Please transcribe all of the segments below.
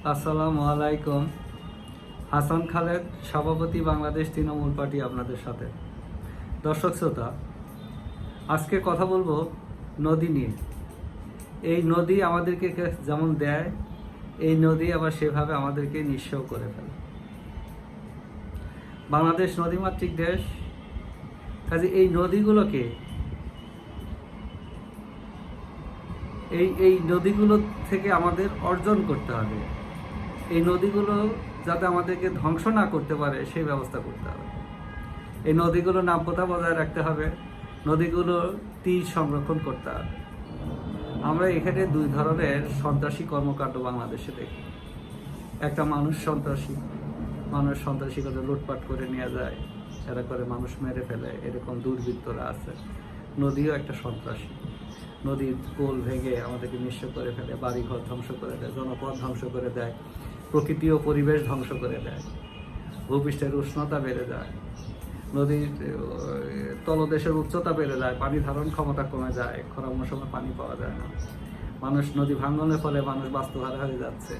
আসসালামু আলাইকুম। হাসান খালেদ, সভাপতি, বাংলাদেশ তৃণমূল পার্টি, আপনাদের সাথে। দর্শক শ্রোতা, আজকে কথা বলবো নদী নিয়ে। এই নদী আমাদেরকে যেমন দেয়, এই নদী আবার সেভাবে আমাদেরকে নিঃস্ব করে ফেলে। বাংলাদেশ নদীমাতৃক দেশ, কাজে এই নদীগুলোকে এই নদীগুলো থেকে আমাদের অর্জন করতে হবে। এই নদীগুলো যাতে আমাদেরকে ধ্বংস না করতে পারে সেই ব্যবস্থা করতে হবে। এই নদীগুলো নাব্যতা বজায় রাখতে হবে, নদীগুলো তীর সংরক্ষণ করতে হবে। আমরা এখানে দুই ধরনের সন্ত্রাসী কর্মকাণ্ড বাংলাদেশে দেখি। একটা মানুষ সন্ত্রাসী করে লুটপাট করে নিয়ে যায়, এরা করে মানুষ মেরে ফেলে, এরকম দুর্বৃত্তরা আছে। নদীও একটা সন্ত্রাসী। নদীর পোল ভেঙে আমাদেরকে নিঃস্ব করে ফেলে, বাড়িঘর ধ্বংস করে দেয়, জনপদ ধ্বংস করে দেয়, প্রকৃতি ও পরিবেশ ধ্বংস করে দেয়, ভূপৃষ্ঠের উষ্ণতা বেড়ে যায়, নদীর তলদেশের উচ্চতা বেড়ে যায়, পানি ধারণ ক্ষমতা কমে যায়, খরা মৌসুমে পানি পাওয়া যায় না। নদী ভাঙনের ফলে মানুষ বাস্তুহারা হয়ে যাচ্ছে,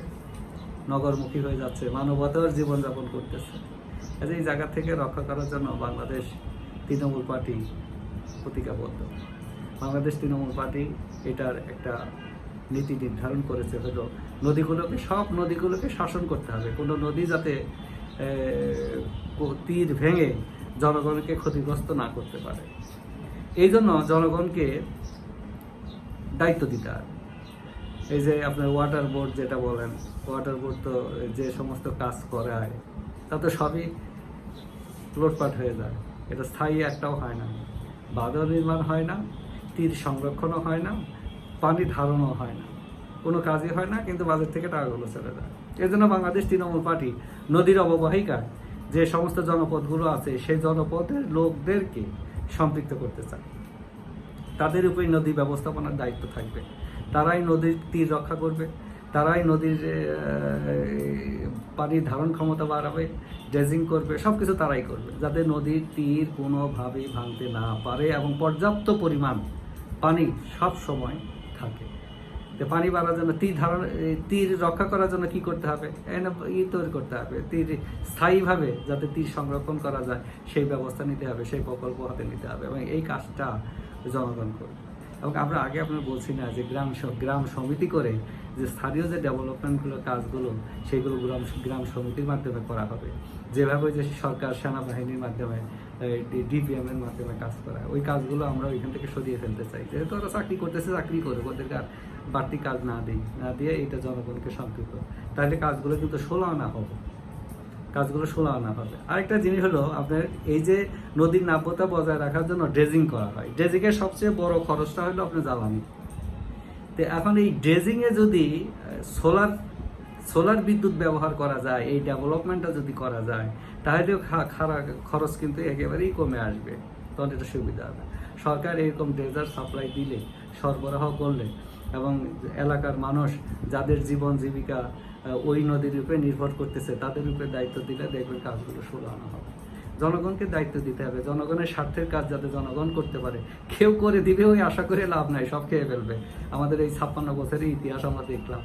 নগরমুখী হয়ে যাচ্ছে, মানবতার জীবনযাপন করতেছে। এই জায়গা থেকে রক্ষা করার জন্য বাংলাদেশ তৃণমূল পার্টি প্রতিজ্ঞাবদ্ধ। বাংলাদেশ তৃণমূল পার্টি এটার একটা নীতি নির্ধারণ করেছে, হলো সব নদীগুলোকে শাসন করতে হবে। কোনো নদী যাতে তীর ভেঙে জনগণকে ক্ষতিগ্রস্ত না করতে পারে, এই জন্য জনগণকে দায়িত্ব দিতে হবে। এই যে আপনার ওয়াটার বোর্ড যেটা বলেন, ওয়াটার বোর্ড তো যে সমস্ত কাজ করায় তা তো সবই লুটপাট হয়ে যায়। এটা স্থায়ী একটাও হয় না, বাঁধও নির্মাণ হয় না, তীর সংরক্ষণও হয় না, পানি ধারণও হয় না, কোনো কাজই হয় না, কিন্তু বাজেট থেকে টাকাগুলো চলে যায়। এই জন্য বাংলাদেশ তৃণমূল পার্টি নদীর অববাহিকায় যে সমস্ত জনপদগুলো আছে সেই জনপদের লোকদেরকে সম্পৃক্ত করতে চায়। তাদের উপরে নদী ব্যবস্থাপনার দায়িত্ব থাকবে। তারাই নদীর তীর রক্ষা করবে, তারাই নদীর পানির ধারণ ক্ষমতা বাড়াবে, ড্রেজিং করবে, সব কিছু তারাই করবে, যাতে নদীর তীর কোনোভাবেই ভাঙতে না পারে এবং পর্যাপ্ত পরিমাণ পানি সব সময় থাকে। পানি বাড়ার জন্য তীর রক্ষা করার জন্য কি করতে হবে? তৈরি করতে হবে, তীর স্থায়ীভাবে যাতে তীর সংরক্ষণ করা যায় সেই ব্যবস্থা নিতে হবে, সেই প্রকল্প হাতে নিতে হবে, এবং এই কাজটা জনগণ করবে। এবং আমরা আগে আপনার বলছি না যে গ্রাম সমিতি করে যে স্থানীয় যে ডেভেলপমেন্টগুলো কাজগুলো সেগুলো গ্রাম সমিতির মাধ্যমে করা হবে। যেভাবে যে সরকার সেনাবাহিনীর মাধ্যমে ডিপিএম এর মাধ্যমে কাজ করা, ওই কাজগুলো আমরা ওইখান থেকে সরিয়ে ফেলতে চাই। যেহেতু ওরা চাকরি করতেছে, চাকরি করুক, ওদেরকে আর বাড়তি কাজ না দিয়ে এটা জনগণকে সম্পৃক্ত, তাহলে কাজগুলো কিন্তু 16 আনা হবে। আরেকটা জিনিস হলো আপনার এই যে নদীর নাব্যতা বজায় রাখার জন্য ড্রেজিং করা হয়। ড্রেজিংয়ের সবচেয়ে বড় খরচটা হলো আপনার জ্বালানি। তো এখন এই ড্রেজিংয়ে যদি সোলার বিদ্যুৎ ব্যবহার করা যায়, এই ডেভেলপমেন্টটা যদি করা যায়, তাহলে খরচ কিন্তু একেবারেই কমে আসবে, তখন এটা সুবিধা হবে। সরকার এরকম ড্রেজার সাপ্লাই দিলে, সরবরাহ করলে, এবং এলাকার মানুষ যাদের জীবন জীবিকা ওই নদীর উপরে নির্ভর করতেছে তাদের উপরে দায়িত্ব দিলে দেখবেন কাজগুলো 16 আনা হবে। জনগণকে দায়িত্ব দিতে হবে, জনগণের স্বার্থের কাজ যাতে জনগণ করতে পারে। কেউ করে দিবে ওই আশা করে লাভ নাই, সব খেয়ে ফেলবে। আমাদের এই 56 বছরের ইতিহাস আমরা দেখলাম,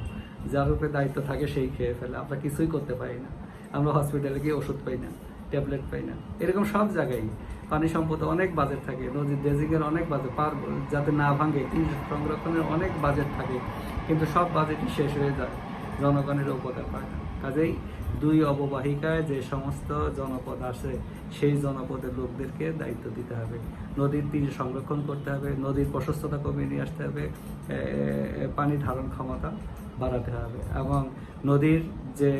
যার উপরে দায়িত্ব থাকে সেই খেয়ে ফেলে। আমরা কিছুই করতে পারি না, আমরা হসপিটালে গিয়ে ওষুধ পাই না, ট্যাবলেট পাই না। এরকম সব জায়গায় পানি সম্পদে অনেক বাজেট থাকে, নদীর ড্রেজিংয়ের অনেক বাজেট, যাতে না ভাঙে তীর সংরক্ষণের অনেক বাজেট থাকে, কিন্তু সব বাজেটই শেষ হয়ে যায়, জনগণের উপকার পায় না। কাজেই দুই অববাহিকায় যে সমস্ত জনপদ আছে সেই জনপদের লোকদেরকে দায়িত্ব দিতে হবে, নদীর তীর সংরক্ষণ করতে হবে, নদীর প্রশস্ততা কমিয়ে নিয়ে আসতে হবে, পানি ধারণ ক্ষমতা বাড়াতে হবে, এবং নদীর যে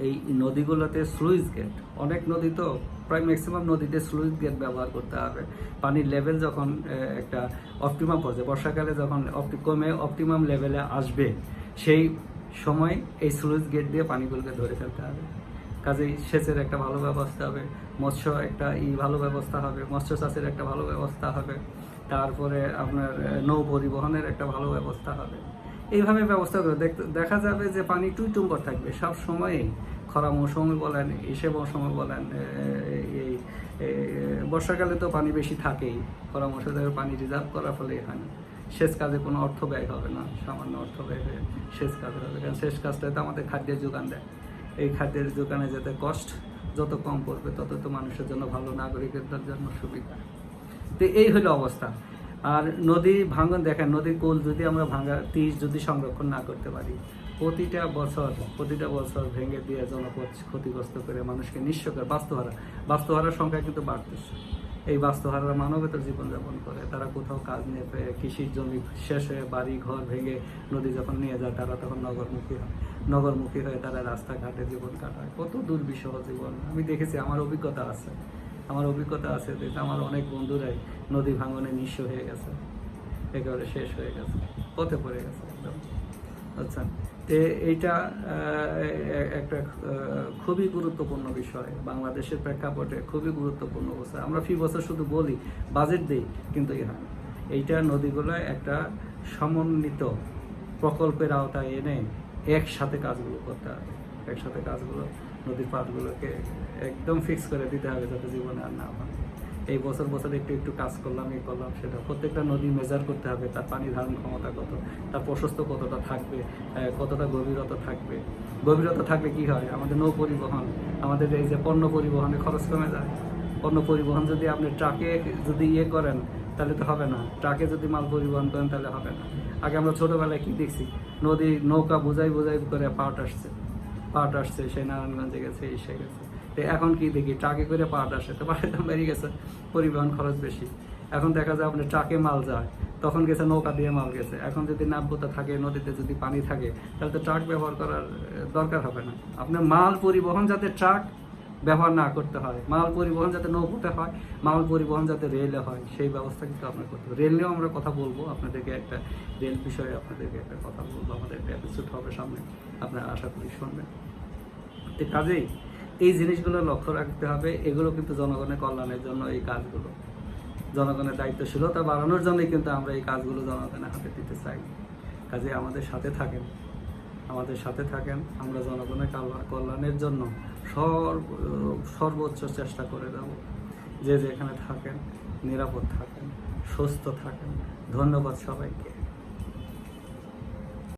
এই নদীগুলোতে স্লুইস গেট, অনেক নদী তো প্রায় ম্যাক্সিমাম নদীতে স্লুইস গেট ব্যবহার করতে হবে। পানির লেভেল যখন একটা অপটিমাম পর্যায়ে, বর্ষাকালে যখন কমে অপটিমাম লেভেলে আসবে, সেই সময় এই স্লুইস গেট দিয়ে পানিগুলোকে ধরে ফেলতে হবে। কাজেই সেচের একটা ভালো ব্যবস্থা হবে, মৎস্য একটা ভালো ব্যবস্থা হবে, মৎস্য চাষের একটা ভালো ব্যবস্থা হবে, তারপরে আপনার নৌ পরিবহনের একটা ভালো ব্যবস্থা হবে। এইভাবে ব্যবস্থা করে দেখা যাবে যে পানি টুইটুম্বর থাকবে সব সময়ই। খরা মৌসুমে বলেন, এসে মৌসুমে বলেন, এই বর্ষাকালে তো পানি বেশি থাকেই, খরা মৌসুমে পানি রিজার্ভ করার ফলে হয় না। সেচ কাজে কোনো অর্থ ব্যয় হবে না, সামান্য অর্থ ব্যয় হয়ে সেচ কাজে হবে, কারণ সেচ কাজটাই তো আমাদের খাদ্যের যোগান দেয়। এই খাদ্যের যোগানে যাতে কষ্ট যত কম পড়বে তত তো মানুষের জন্য ভালো, নাগরিকের জন্য সুবিধা। তো এই হলো অবস্থা। আর নদী ভাঙন দেখেন, নদীর কোল যদি আমরা ভাঙা 30 যদি সংরক্ষণ না করতে পারি, প্রতিটা বছর ভেঙে দিয়ে জনপদ ক্ষতিগ্রস্ত করে মানুষকে নিঃস্ব করে বাস্তুহারার সংখ্যা কিন্তু বাড়তেছে। এই বাস্তুহারারা মানবেতর জীবনযাপন করে, তারা কোথাও কাজ নিয়ে পেয়ে কৃষির জমি শেষ হয়ে বাড়ি ঘর ভেঙে নদী যখন নিয়ে যায় তারা তখন নগরমুখী হয়ে তারা রাস্তাঘাটে জীবন কাটায়। কত দুর্বিষহ জীবন আমি দেখেছি, আমার অভিজ্ঞতা আছে যে আমার অনেক বন্ধুরাই নদী ভাঙনে নিঃস্ব হয়ে গেছে, একেবারে শেষ হয়ে গেছে, পথে পড়ে গেছে একদম। আচ্ছা, তো এইটা একটা খুবই গুরুত্বপূর্ণ বিষয়, বাংলাদেশের প্রেক্ষাপটে খুবই গুরুত্বপূর্ণ বিষয়। আমরা ফি বছর শুধু বলি, বাজেট দিই, কিন্তু এইটা নদীগুলো একটা সমন্বিত প্রকল্পের আওতায় এনে একসাথে কাজগুলো করতে হবে। একসাথে কাজগুলো নদীর পাড়গুলোকে একদম ফিক্স করে দিতে হবে যাতে জীবনে আর না হয়। এই বছর একটু কাজ করলাম, সেটা প্রত্যেকটা নদী মেজার করতে হবে, তার পানি ধারণ ক্ষমতা কত, তার প্রশস্ত কতটা থাকবে, কতটা গভীরতা থাকবে। গভীরতা থাকলে কি হয়, আমাদের নৌ পরিবহন, আমাদের এই যে পণ্য পরিবহনে খরচ কমে যায়। পণ্য পরিবহন যদি আপনি ট্রাকে যদি করেন তাহলে তো হবে না, ট্রাকে যদি মাল পরিবহন করেন তাহলে হবে না। আগে আমরা ছোটোবেলায় কি দেখছি, নৌকা বোঝাই করে পাট আসছে, সে নারায়ণগঞ্জে গেছে, এসে গেছে। তো এখন কি দেখি, ট্রাকে করে পাট আসে, তো পাটের দাম বেড়ে গেছে, পরিবহন খরচ বেশি। এখন দেখা যায় আপনার ট্রাকে মাল যায়, তখন গেছে নৌকা দিয়ে মাল গেছে। এখন যদি নাব্যতা থাকে, নদীতে যদি পানি থাকে, তাহলে তো ট্রাক ব্যবহার করার দরকার হবে না। আপনার মাল পরিবহন যাতে ট্রাক ব্যবহার না করতে হয়, মাল পরিবহন যাতে নৌকোতে হয়, মাল পরিবহন যাতে রেলে হয়, সেই ব্যবস্থা কিন্তু আপনার করতে হবে। রেল নিয়েও আমরা কথা বলবো, আপনাদেরকে একটা রেল বিষয়ে আপনাদেরকে একটা কথা বলবো, আমাদের একটা এপিসোড হবে সামনে, আপনারা আশা করি শুনবেন। তো কাজেই এই জিনিসগুলো লক্ষ্য রাখতে হবে। এগুলো কিন্তু জনগণের কল্যাণের জন্য, এই কাজগুলো জনগণের দায়িত্বশীলতা বাড়ানোর জন্যই কিন্তু আমরা এই কাজগুলো জনগণের হাতে দিতে চাই। কাজে আমাদের সাথে থাকেন, আমরা জনগণের কল্যাণের জন্য সর্বোচ্চ চেষ্টা করে যাব। যে যেখানে থাকেন নিরাপদ থাকেন, সুস্থ থাকেন। ধন্যবাদ সবাইকে।